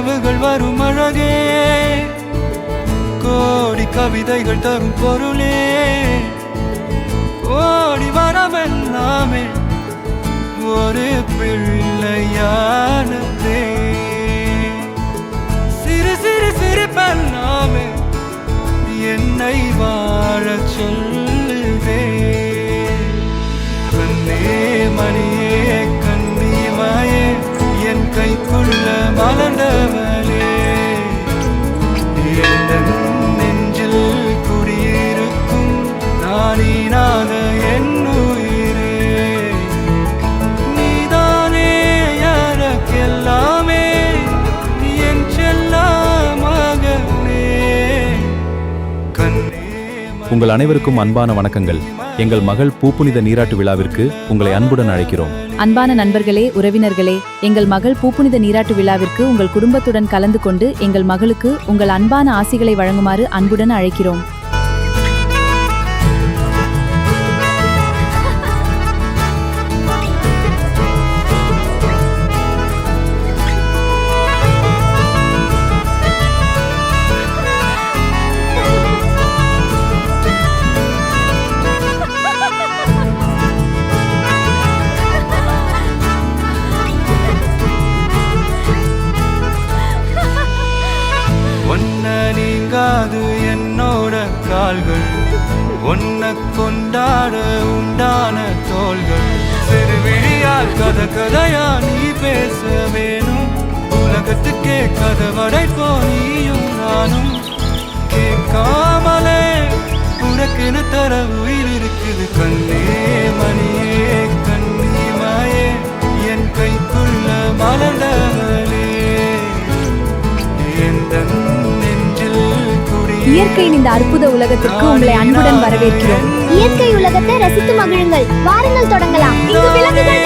கனவுகள் வரும் அழகே, கோடி கவிதைகள் தரும் பொருளே, ஓடி வரவெல்லாமே ஒரு பிள்ளையானதே, சிறு சிறு சிரிப்பெல்லாமே என்னை வாழச் சொல்லுதே. கண்ணே மணியே கண்ணிமாயே என் கைக்குள்ள மலர்ந்தவளே, என் நெஞ்சில் குடியிருக்கும் நானீனாக என் உயிரே, நீதானே எனக்கெல்லாமே என் செல்ல மகனே. கண்ணே உங்கள் அனைவருக்கும் அன்பான வணக்கங்கள். எங்கள் மகள் பூப்புனித நீராட்டு விழாவிற்கு உங்களை அன்புடன் அழைக்கிறோம். அன்பான நண்பர்களே, உறவினர்களே, எங்கள் மகள் பூப்புனித நீராட்டு விழாவிற்கு உங்கள் குடும்பத்துடன் கலந்து கொண்டு எங்கள் மகளுக்கு உங்கள் அன்பான ஆசிகளை வழங்குமாறு அன்புடன் அழைக்கிறோம். நீங்காது என்னோட கால்கள், ஒன்ன கொண்டாட உண்டான தோள்கள், சிறுவிழியால் கதை கதையா நீ பேச வேணும், உலகத்துக்கே கதை வடைப்போ நீயும் நானும், கேட்காமலே உனக்குன்னு தர உயிர் இருக்குது. கண்ணே மணியே கண்ணிமாயே என் கைக்குள்ள மலர்ந்தவளே, இயற்கையின் இந்த அற்புத உலகத்திற்கு உங்களை அன்புடன் வரவேற்கிறோம். இயற்கை உலகத்தை ரசித்து மகிழுங்கள். வாருங்கள் தொடங்கலாம். இங்கு விலங்குகள்